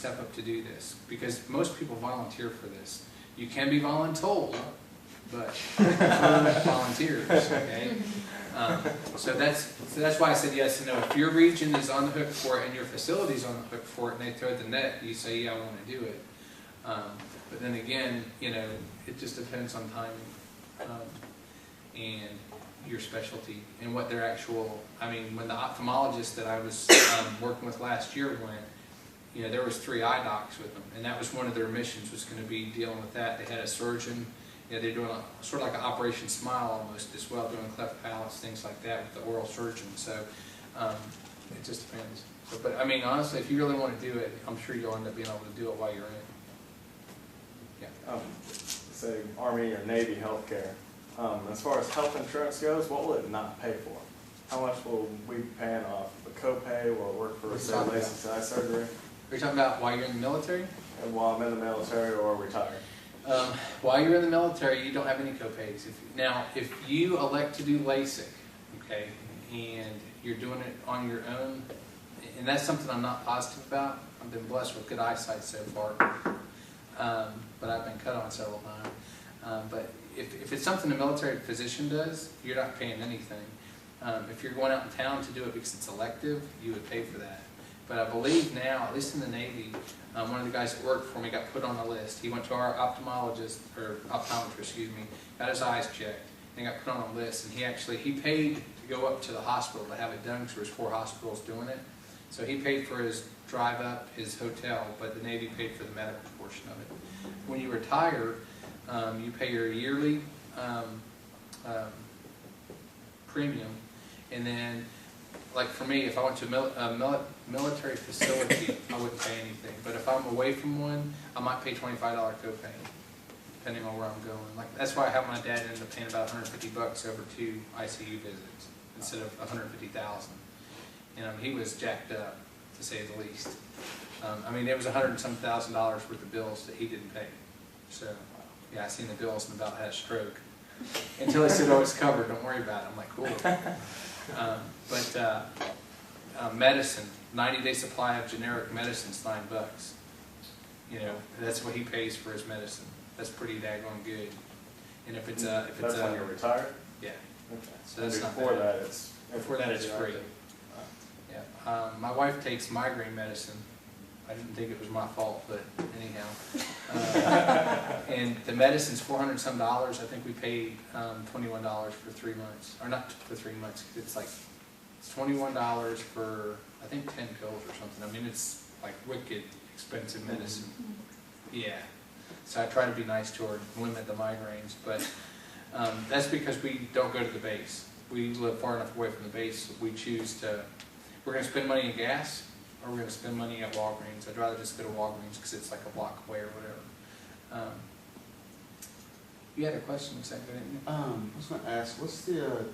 step up to do this, because most people volunteer for this. You can be voluntold, but volunteers, okay? So that's why I said yes and no. If your region is on the hook for it and your facility is on the hook for it and they throw the net, you say, yeah, I want to do it. But then again, you know, it just depends on timing and your specialty and what their actual, I mean, when the ophthalmologist that I was working with last year went, you know, there was 3 eye docs with them, and that was one of their missions, was going to be dealing with that. They had a surgeon. Yeah, they're doing sort of like an Operation Smile almost as well, doing cleft palates, things like that with the oral surgeon. So it just depends. So, but I mean, honestly, if you really want to do it, I'm sure you'll end up being able to do it while you're in. Yeah. Say Army or Navy healthcare. As far as health insurance goes, what will it not pay for? How much will we be paying off? The copay will it work for say LASIK eye surgery? Are you talking about while you're in the military? And while I'm in the military or retired? While you're in the military, you don't have any copays. Now, if you elect to do LASIK, okay, and you're doing it on your own, and that's something I'm not positive about. I've been blessed with good eyesight so far, but I've been cut on several times. But if it's something the military physician does, you're not paying anything. If you're going out in town to do it because it's elective, you would pay for that. But I believe now, at least in the Navy, one of the guys that worked for me got put on a list. He went to our optometrist, got his eyes checked, and got put on a list. And he paid to go up to the hospital to have it done, because there was 4 hospitals doing it. So he paid for his drive up, his hotel, but the Navy paid for the medical portion of it. When you retire, you pay your yearly premium, and then, like for me, if I went to a military facility, I wouldn't pay anything. But if I'm away from one, I might pay $25 copay, depending on where I'm going. Like that's why I have my dad end up paying about $150 over 2 ICU visits instead of $150,000. And he was jacked up, to say the least. I mean, it was $100 and some thousand worth of bills that he didn't pay. So, yeah, I seen the bills and about had a stroke. Until he said, "Oh, it's covered. Don't worry about it." I'm like, "Cool." Medicine, 90-day supply of generic medicine's $9. You know, that's what he pays for his medicine. That's pretty daggone good. And if it's when you're retired. Yeah. Okay. So that's not before bad. Before that it's free. Yeah. My wife takes migraine medicine. I didn't think it was my fault, but anyhow. And the medicine's $400 some. I think we paid $21 for 3 months, or not for 3 months. It's like it's $21 for I think 10 pills or something. I mean, it's like wicked expensive medicine. Yeah. So I try to be nice to her and limit the migraines, but that's because we don't go to the base. We live far enough away from the base. We choose to. We're going to spend money in gas, or we're going to spend money at Walgreens. I'd rather just go to Walgreens because it's like a block away or whatever. You had a question, didn't you? I was going to ask, what's the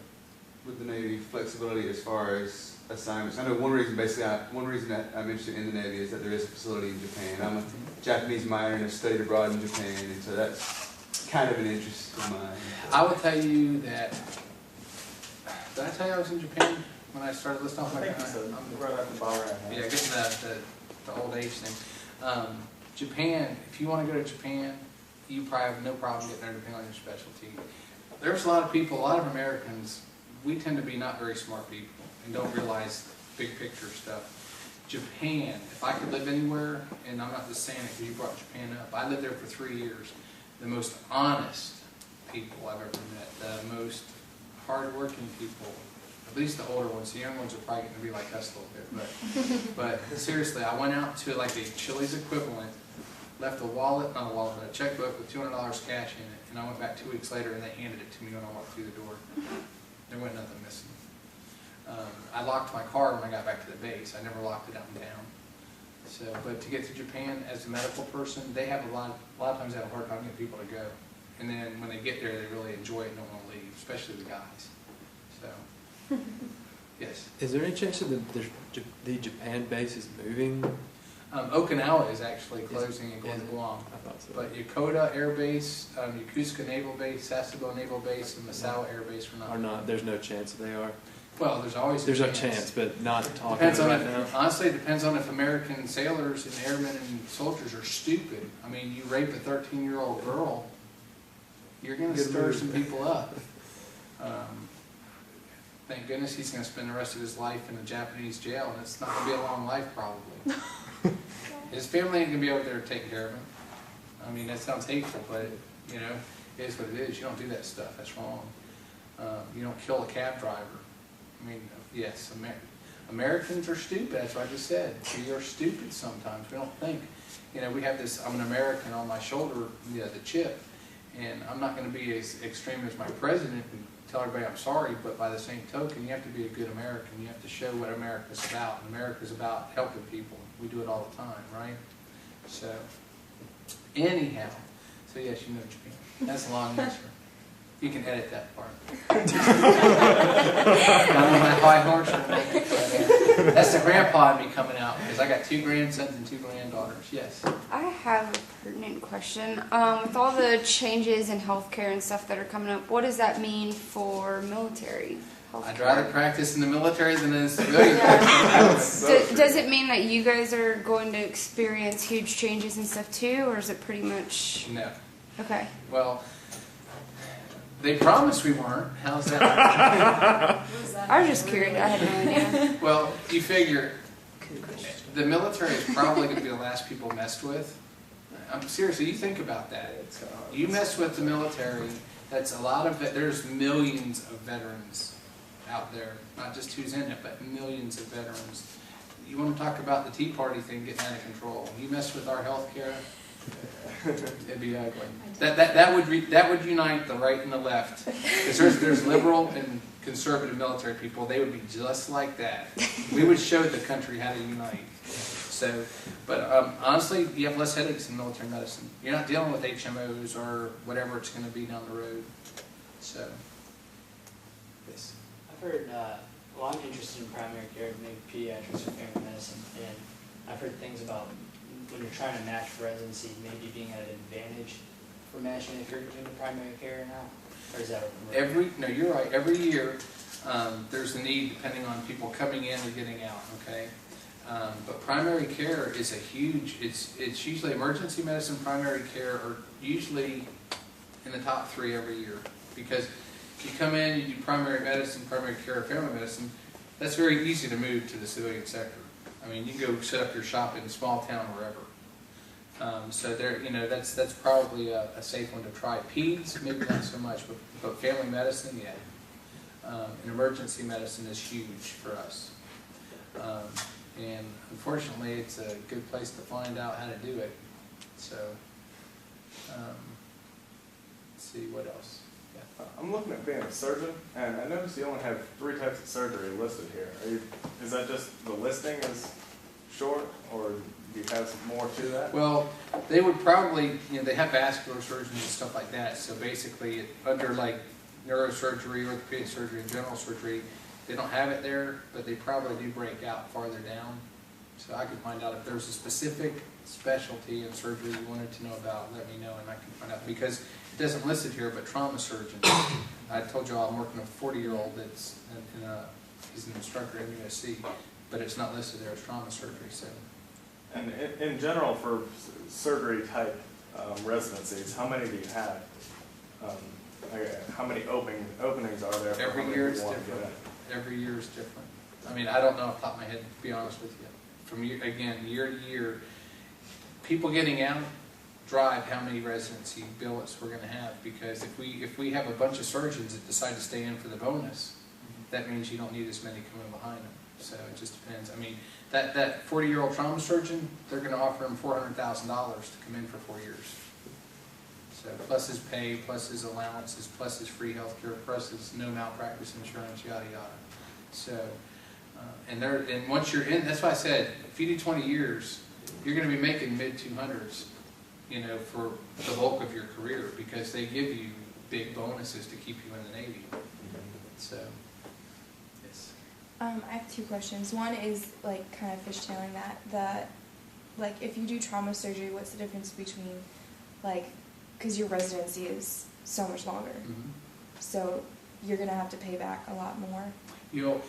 with the Navy flexibility as far as assignments? I know one reason that I'm interested in the Navy is that there is a facility in Japan. I'm a Japanese minor and have studied abroad in Japan, and so that's kind of an interest of mine. I would tell you that. Did I tell you I was in Japan? When I started listing off my I'm right at the bar right now. Yeah, getting the old age thing. Japan, if you want to go to Japan, you probably have no problem getting there depending on your specialty. There's a lot of people, a lot of Americans, we tend to be not very smart people and don't realize big picture stuff. Japan, if I could live anywhere, and I'm not just saying it because you brought Japan up, I lived there for 3 years. The most honest people I've ever met, the most hard-working people. At least the older ones. The young ones are probably going to be like us a little bit. But seriously, I went out to like a Chili's equivalent, left a wallet, not a wallet, but a checkbook with $200 cash in it, and I went back 2 weeks later and they handed it to me when I walked through the door. There wasn't nothing missing. I locked my car when I got back to the base. I never locked it out in town. So, but to get to Japan as a medical person, they have a lot of times they have a hard time getting people to go. And then when they get there, they really enjoy it and don't want to leave, especially the guys. So. Yes. Is there any chance that the Japan base is moving? Okinawa is actually closing and going to Guam. I thought so. But Yokota Air Base, Yokosuka Naval Base, Sasebo Naval Base, and Misawa Air Base are not. There's no chance that they are. Well, there's always There's a chance, but not talking Depends on right if, now. honestly, it depends on if American sailors and airmen and soldiers are stupid. I mean, you rape a 13-year-old girl, you're gonna Good stir move. some people up. Thank goodness he's gonna spend the rest of his life in a Japanese jail, and it's not gonna be a long life probably. His family ain't gonna be over there taking care of him. I mean, that sounds hateful, but, you know, it is what it is. You don't do that stuff, that's wrong. You don't kill a cab driver. I mean, yes, Americans are stupid, that's what I just said. We are stupid sometimes, we don't think. You know, we have this, I'm an American on my shoulder, you know, the chip, and I'm not gonna be as extreme as my president and tell everybody I'm sorry, but by the same token, you have to be a good American. You have to show what America's about, and America's about helping people. We do it all the time, right? So, anyhow, so yes, you know Japan. That's a long answer. You can edit that part. Not on my high horse or anything, but, that's the grandpa in me coming out, because I got 2 grandsons and 2 granddaughters. Yes. I have a pertinent question. With all the changes in healthcare and stuff that are coming up, what does that mean for military healthcare? I'd rather practice in the military than in civilian Yeah. practice. Does it mean that you guys are going to experience huge changes and stuff too, or is it pretty much No. okay? Well, they promised we weren't. How's that? I was just curious. I had no idea. Well, you figure the military is probably going to be the last people messed with. Seriously, you think about that. You mess with the military, that's a lot of it. There's millions of veterans out there, not just who's in it, but millions of veterans. You want to talk about the Tea Party thing getting out of control. You mess with our health care, it'd be ugly. That would unite the right and the left. Because there's liberal and conservative military people. They would be just like that. We would show the country how to unite. So, but honestly, you have less headaches in military medicine. You're not dealing with HMOs or whatever it's going to be down the road. So, yes. I've heard, well, I'm interested in primary care, maybe pediatrics or family medicine, and I've heard things about when you're trying to match for residency, maybe being at an advantage for matching if you're doing the primary care or not, or is that No, you're right. Every year, there's a need depending on people coming in and getting out. Okay, but primary care is a huge. It's usually emergency medicine, primary care are usually in the top 3 every year, because if you come in, you do primary medicine, primary care, family medicine. That's very easy to move to the civilian sector. I mean, you can go set up your shop in a small town wherever. So there, you know, that's probably a safe one to try. Peds, maybe not so much, but family medicine, yeah. And emergency medicine is huge for us. And unfortunately, it's a good place to find out how to do it. So, let's see, what else? Yeah. I'm looking at being a surgeon, and I noticed you only have 3 types of surgery listed here. Is that just the listing is short, or do you have some more to that? Well, they would probably, you know, they have vascular surgeons and stuff like that. So basically, under like neurosurgery, orthopedic surgery, and general surgery, they don't have it there, but they probably do break out farther down. So I could find out if there's a specific specialty in surgery you wanted to know about, let me know, and I can find out. Because it doesn't list it here, but trauma surgeon. I told you all I'm working with a 40-year-old that's, he's an instructor at USC, but it's not listed there as trauma surgery. So. And in general, for surgery type residencies, how many do you have? How many openings are there? Every year is different. Every year is different. I mean, I don't know off the top of my head, to be honest with you. From year to year, people getting out drive how many residency billets we're going to have. Because if we have a bunch of surgeons that decide to stay in for the bonus, that means you don't need as many coming behind them. So it just depends. I mean, that 40-year-old trauma surgeon, they're going to offer him $400,000 to come in for 4 years. So plus his pay, plus his allowances, plus his free health care, plus his no malpractice insurance, yada yada. So, and once you're in, that's why I said, if you do 20 years, you're going to be making mid-200s, you know, for the bulk of your career, because they give you big bonuses to keep you in the Navy. So, yes. I have 2 questions. One is like kind of fishtailing that like if you do trauma surgery, what's the difference between like, because your residency is so much longer, so you're gonna have to pay back a lot more. You'll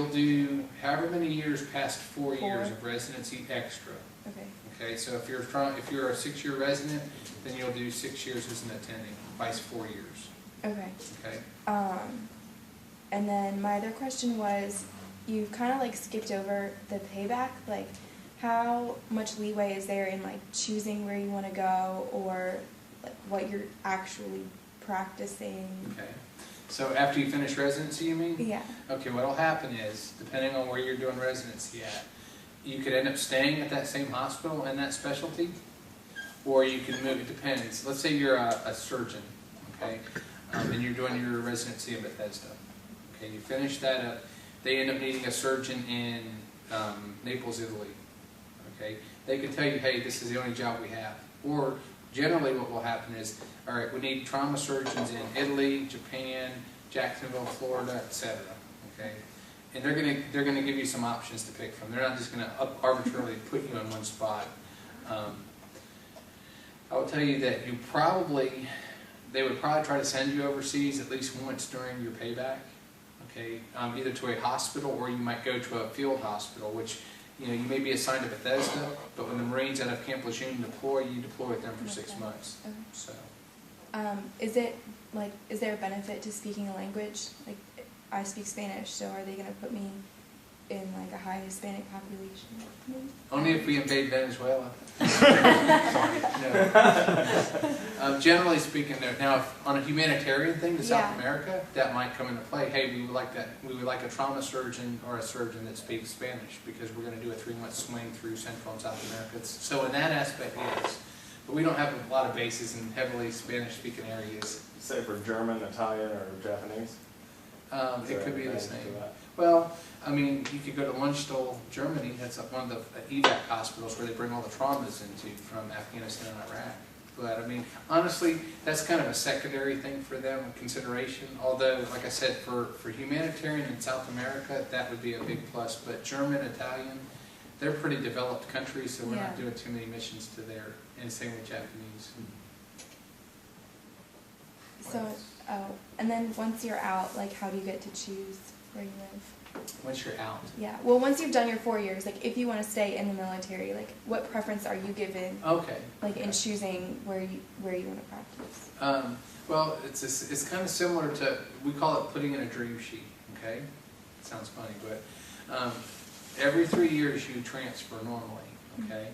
do however many years past 4 years 4. of residency extra. Okay. Okay, so if you're a 6-year resident, then you'll do 6 years as an attending, vice 4 years. Okay. Okay. And then my other question was, you kind of like skipped over the payback. Like, how much leeway is there in like choosing where you want to go, or like what you're actually practicing? Okay. So after you finish residency, you mean? Yeah. Okay, what'll happen is, depending on where you're doing residency at, you could end up staying at that same hospital in that specialty, or you can move. It depends. Let's say you're a surgeon, okay, and you're doing your residency in Bethesda. Okay, you finish that up. They end up needing a surgeon in Naples, Italy. Okay, they could tell you, hey, this is the only job we have. Or generally, what will happen is, all right, we need trauma surgeons in Italy, Japan, Jacksonville, Florida, etc. Okay. And they're gonna give you some options to pick from. They're not just gonna arbitrarily put you in one spot. I will tell you that they would probably try to send you overseas at least once during your payback. Okay, either to a hospital, or you might go to a field hospital, which you may be assigned to Bethesda, but when the Marines out of Camp Lejeune deploy, you deploy with them for 6 months. Okay. So. Is there a benefit to speaking a language? Like, I speak Spanish, so are they going to put me in like a high Hispanic population? Only if we invade Venezuela. No. Generally speaking, no. Now, if on a humanitarian thing to South America, that might come into play. Hey, we would like that. We would like a trauma surgeon or a surgeon that speaks Spanish, because we're going to do a 3-month swing through Central and South America. So in that aspect, yes. But we don't have a lot of bases in heavily Spanish-speaking areas. Say for German, Italian, or Japanese? It could be the same. Well, I mean, you could go to Lunchstol, Germany. That's one of the evac hospitals where they bring all the traumas into from Afghanistan and Iraq. But I mean, honestly, that's kind of a secondary thing for them, a consideration. Although, like I said, for humanitarian in South America, that would be a big plus. But German, Italian, they're pretty developed countries, so we're not doing too many missions to there. And same with Japanese. So, and then once you're out, like, how do you get to choose where you live? Once you're out. Yeah. Well, once you've done your 4 years, like, if you want to stay in the military, like, what preference are you given? Okay. Like, in choosing where you want to practice? Well, it's kind of similar to, we call it putting in a dream sheet. Okay. It sounds funny, but every 3 years you transfer normally. Okay.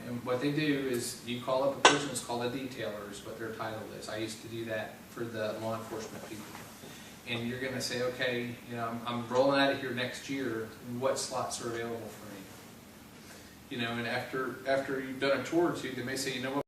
And what they do is you call up a person. It's called a detailer, is what their title is. I used to do that for the law enforcement people. And you're going to say, okay, I'm rolling out of here next year. What slots are available for me? And after you've done a tour or two, they may say, you know what?